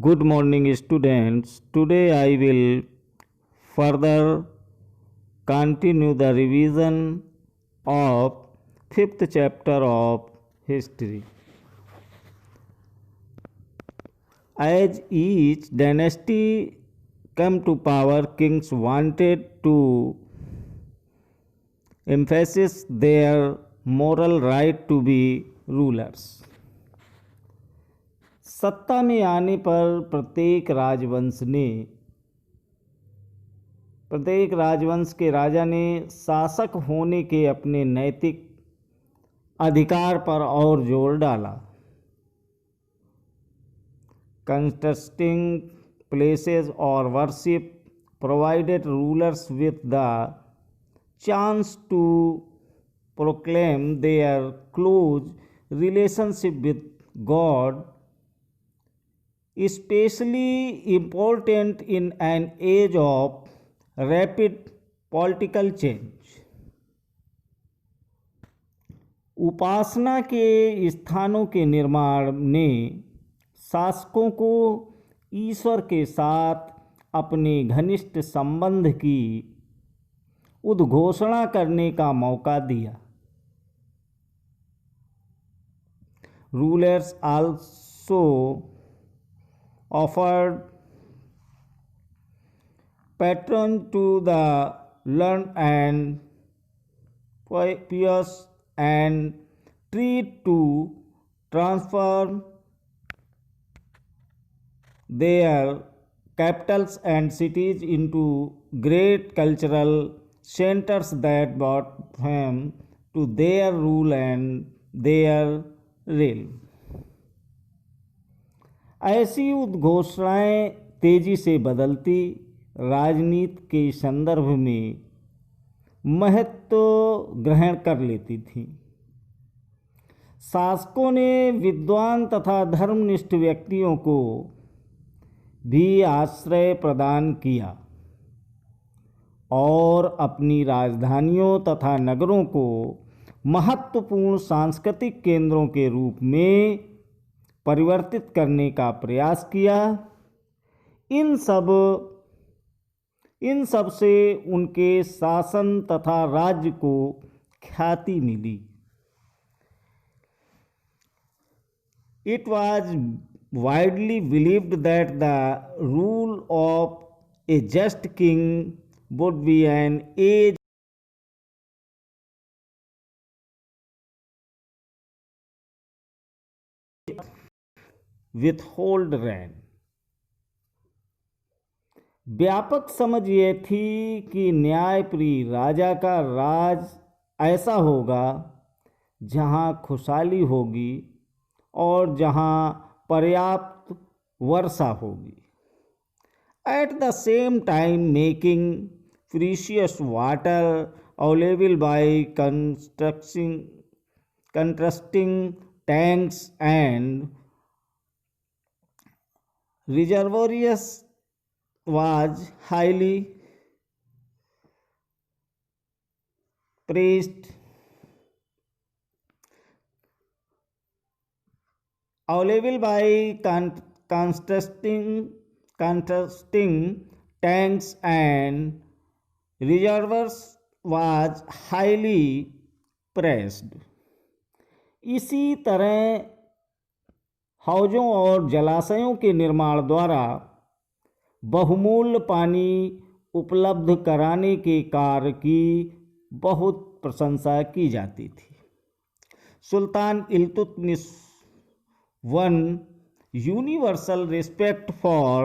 Good morning, students. Today I will further continue the revision of fifth chapter of history. As each dynasty came to power, kings wanted to emphasize their moral right to be rulers. सत्ता में आने पर प्रत्येक राजवंश के राजा ने शासक होने के अपने नैतिक अधिकार पर और जोर डाला। कंस्ट्रक्टिंग प्लेसेस और worship provided rulers with the chance to proclaim their close relationship with God, especially important in an age of rapid political change. उपासना के स्थानों के निर्माण ने शासकों को ईश्वर के साथ अपने घनिष्ठ संबंध की उद्घोषणा करने का मौका दिया। Rulers also offered patronage to the learned and pious and tried to transform their capitals and cities into great cultural centers that brought fame to their rule and their realm. ऐसी उद्घोषणाएं तेजी से बदलती राजनीति के संदर्भ में महत्व ग्रहण कर लेती थीं। शासकों ने विद्वान तथा धर्मनिष्ठ व्यक्तियों को भी आश्रय प्रदान किया और अपनी राजधानियों तथा नगरों को महत्वपूर्ण सांस्कृतिक केंद्रों के रूप में परिवर्तित करने का प्रयास किया। इन सब से उनके शासन तथा राज्य को ख्याति मिली। It was widely believed that the rule of a just king would be an age withhold rain. व्यापक समझ यह थी कि न्यायप्रिय राजा का राज ऐसा होगा जहां खुशहाली होगी और जहां पर्याप्त वर्षा होगी। At the same time, making precious water available by constructing tanks and reservoirs was highly praised. Available by constructing tanks and reservoirs was highly praised. इसी तरह हौजों और जलाशयों के निर्माण द्वारा बहुमूल्य पानी उपलब्ध कराने के कार्य की बहुत प्रशंसा की जाती थी। सुल्तान Iltutmish won universal respect for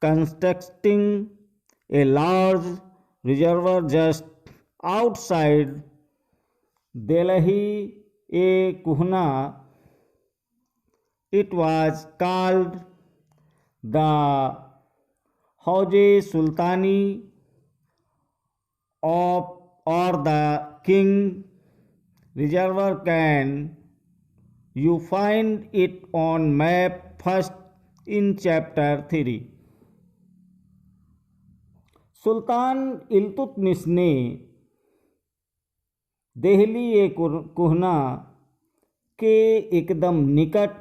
constructing a large reservoir just outside Delhi-e-Kuhna. It was called the Hauj Sultani or the King Reservoir. Can you find it on map first in chapter 3. सुल्तान इल्तुतमिश ने दिल्ली-ए-कुहना के एकदम निकट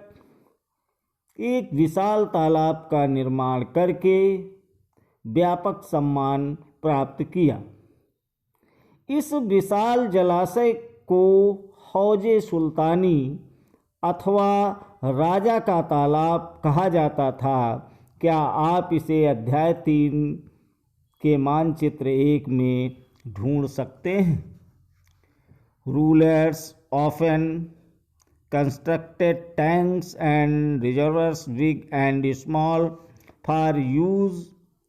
एक विशाल तालाब का निर्माण करके व्यापक सम्मान प्राप्त किया। इस विशाल जलाशय को हौजे सुल्तानी अथवा राजा का तालाब कहा जाता था। क्या आप इसे अध्याय 3 के मानचित्र 1 में ढूंढ सकते हैं? Rulers often constructed tanks and reservoirs big and small for use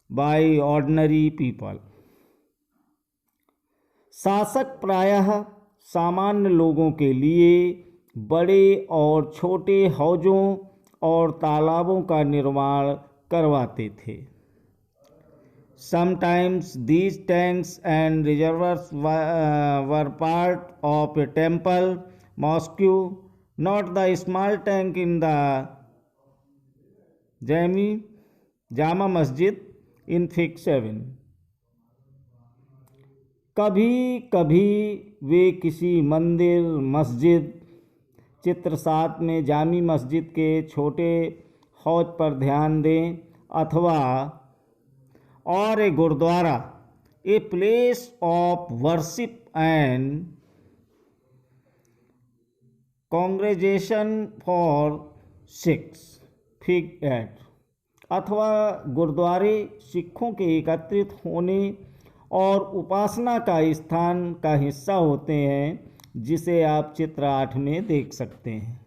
by ordinary people. शासक प्रायः सामान्य लोगों के लिए बड़े और छोटे हौजों और तालाबों का निर्माण करवाते थे। Sometimes these tanks and reservoirs were part of a temple, mosque, not the small tank in the Jama Masjid in Fiqh 7. कभी कभी वे किसी मंदिर, मस्जिद, चित्र 7 में जामी मस्जिद के छोटे हौज पर ध्यान दें, अथवा और a gurdwara, a place of worship and congregation for Sikhs fig 8, अथवा गुरुद्वारे सिखों के एकत्रित होने और उपासना का स्थान का हिस्सा होते हैं, जिसे आप चित्र 8 में देख सकते हैं।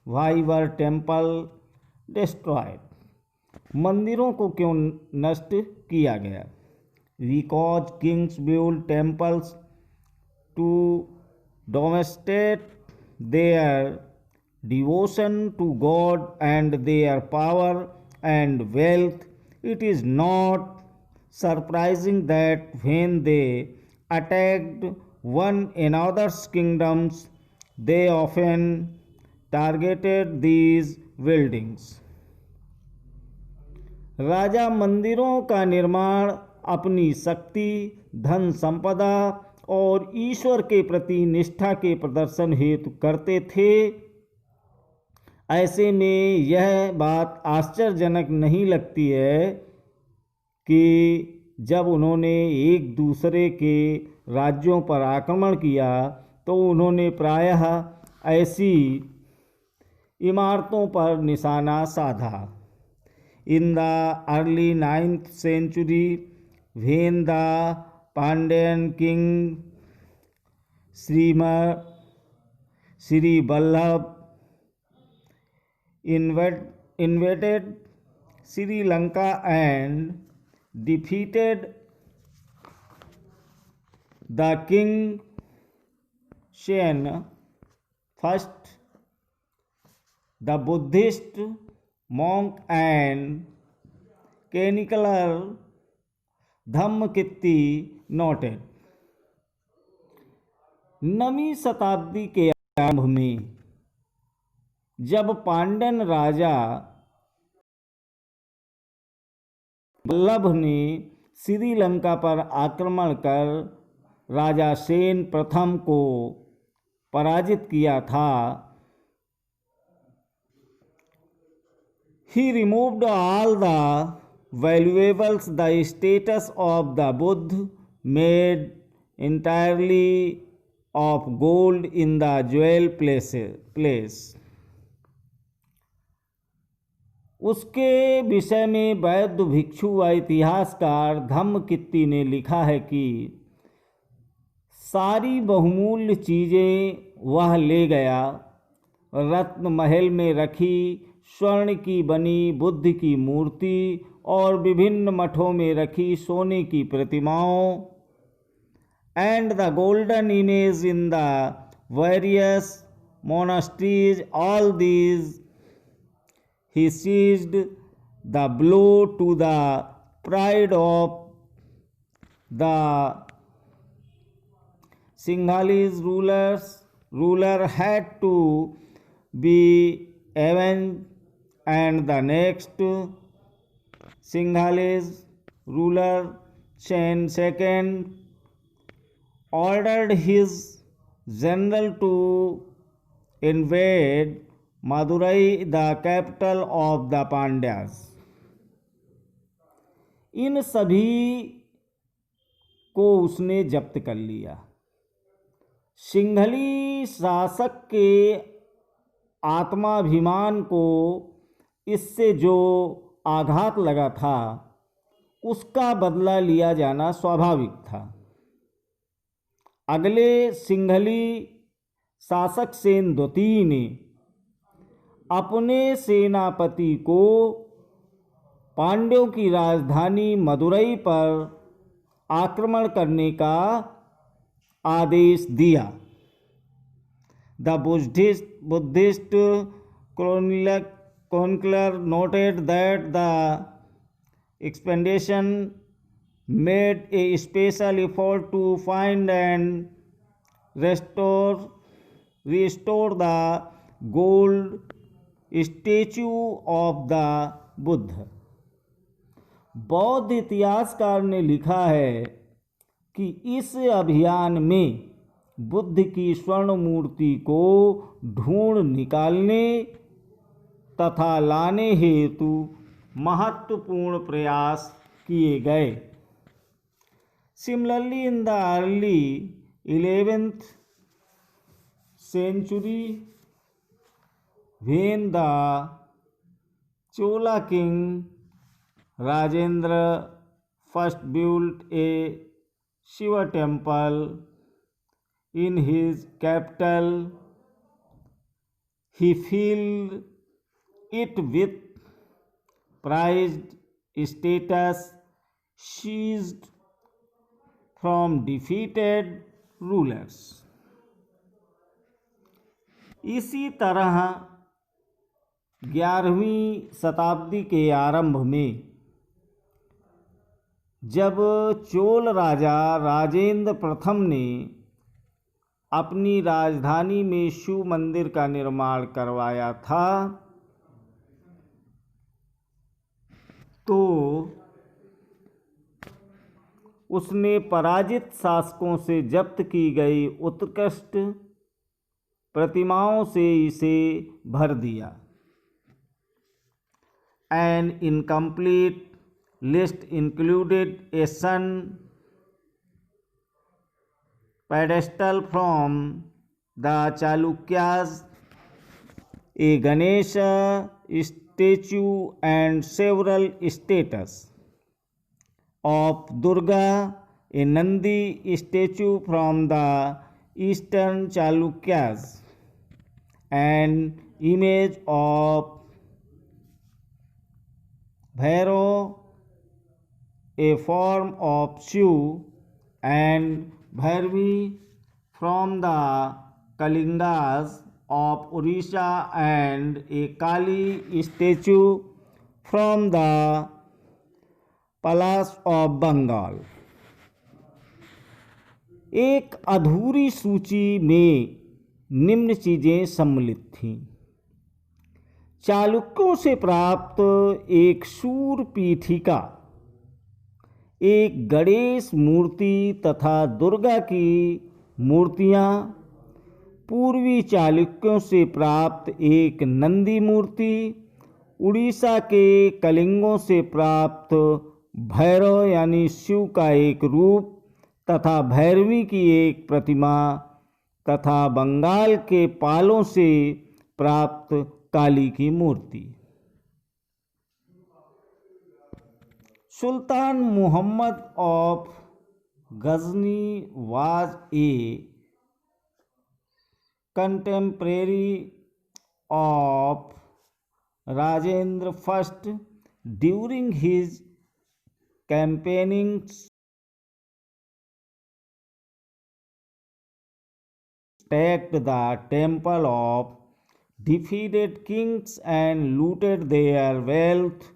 वाई वर टेम्पल डिस्ट्रॉयड, मंदिरों को क्यों नष्ट किया गया? Because kings build temples to demonstrate their devotion to God and their power and wealth. It is not surprising that when they attacked one another's kingdoms, they often targeted these buildings. राजा मंदिरों का निर्माण अपनी शक्ति, धन संपदा और ईश्वर के प्रति निष्ठा के प्रदर्शन हेतु करते थे। ऐसे में यह बात आश्चर्यजनक नहीं लगती है कि जब उन्होंने एक दूसरे के राज्यों पर आक्रमण किया तो उन्होंने प्रायः ऐसी इमारतों पर निशाना साधा। In the early 9th century, when the Pandyan king Sri Vallabh invaded Sri Lanka and defeated the king Shen I, the Buddhist monk and chronicler Dhammakirti noted. 9वीं शताब्दी के आरंभ में जब पांड्यन राजा वल्लभ ने श्रीलंका पर आक्रमण कर राजा सेन प्रथम को पराजित किया था, he removed all the valuables, the statues of the Buddha made entirely of gold in the jewel place. उसके विषय में बौद्ध भिक्षु व इतिहासकार धम्मकित्ती ने लिखा है कि सारी बहुमूल्य चीज़ें वह ले गया, रत्न महल में रखी स्वर्ण की बनी बुद्ध की मूर्ति और विभिन्न मठों में रखी सोने की प्रतिमाओं, and the golden image in the various monasteries, all these he seized the blow to the pride of the Sinhalese ruler had to be avenged, and the next Sinhalese ruler Chen II ordered his general to invade Madurai the capital of the Pandyas. इन सभी को उसने जब्त कर लिया। सिंघली शासक के आत्माभिमान को इससे जो आघात लगा था उसका बदला लिया जाना स्वाभाविक था। अगले सिंघली शासक सेन द्वितीय ने अपने सेनापति को पांड्यों की राजधानी मदुरई पर आक्रमण करने का आदेश दिया। The Buddhist chronicler noted that the expedition made a special effort to find and restore the gold statue of the Buddha। बौद्ध इतिहासकार ने लिखा है कि इस अभियान में बुद्ध की स्वर्ण मूर्ति को ढूंढ निकालने तथा लाने हेतु महत्वपूर्ण प्रयास किए गए। Similarly in the early 11th century when the Chola king Rajendra first built a Shiva temple in his capital, he filled it with prized status seized from defeated rulers। इसी तरह 11वीं शताब्दी के आरंभ में जब चोल राजा राजेंद्र प्रथम ने अपनी राजधानी में शिव मंदिर का निर्माण करवाया था तो उसने पराजित शासकों से जब्त की गई उत्कृष्ट प्रतिमाओं से इसे भर दिया। An incomplete list included a sun pedestal from the Chalukyas, a Ganesha statue and several statues of Durga, a Nandi statue from the eastern Chalukyas, an image of Bhairav, a form of Shiv, and Bhairavi from the Kalingas of Orissa, and a Kali statue from the Palace of Bengal। एक अधूरी सूची में निम्न चीज़ें सम्मिलित थीं। चालुक्यों से प्राप्त एक शूर पीठिका, एक गणेश मूर्ति तथा दुर्गा की मूर्तियाँ, पूर्वी चालुक्यों से प्राप्त एक नंदी मूर्ति, उड़ीसा के कलिंगों से प्राप्त भैरव यानी शिव का एक रूप तथा भैरवी की एक प्रतिमा तथा बंगाल के पालों से प्राप्त काली की मूर्ति। Sultan Muhammad of Ghazni was a contemporary of Rajendra first during his campaignings, attacked the temple of defeated kings and looted their wealth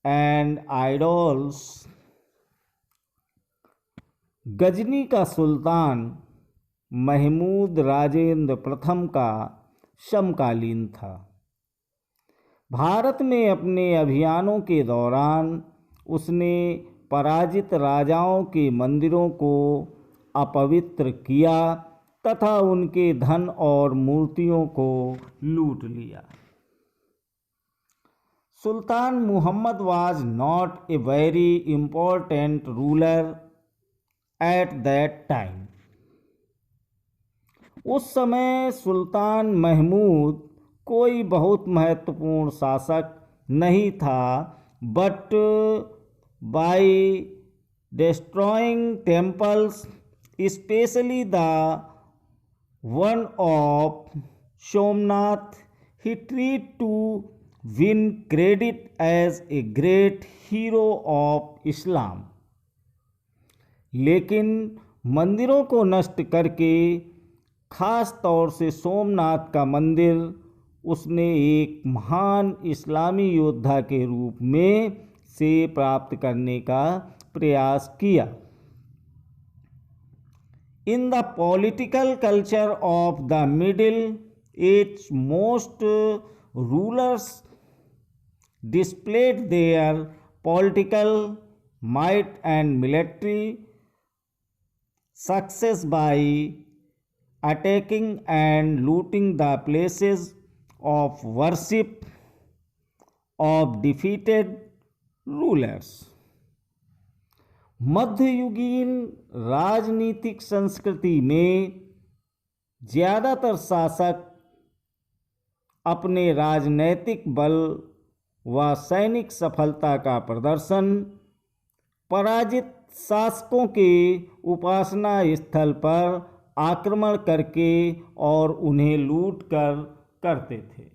and idols। Ghazni का सुल्तान महमूद राजेंद्र प्रथम का समकालीन था। भारत में अपने अभियानों के दौरान उसने पराजित राजाओं के मंदिरों को अपवित्र किया तथा उनके धन और मूर्तियों को लूट लिया। सुल्तान Muhammad was not a very important ruler at that time. उस समय सुल्तान महमूद कोई बहुत महत्वपूर्ण शासक नहीं था, but by destroying temples, especially the one of Somnath, he tried to win credit as a great hero of Islam. लेकिन मंदिरों को नष्ट करके, खास तौर से सोमनाथ का मंदिर, उसने एक महान इस्लामी योद्धा के रूप में से प्राप्त करने का प्रयास किया। In the political culture of the Middle Ages, most rulers displayed their political might and military success by attacking and looting the places of worship of defeated rulers. मध्ययुगीन राजनीतिक संस्कृति में ज़्यादातर शासक अपने राजनैतिक बल व सैनिक सफलता का प्रदर्शन पराजित शासकों के उपासना स्थल पर आक्रमण करके और उन्हें लूट कर करते थे।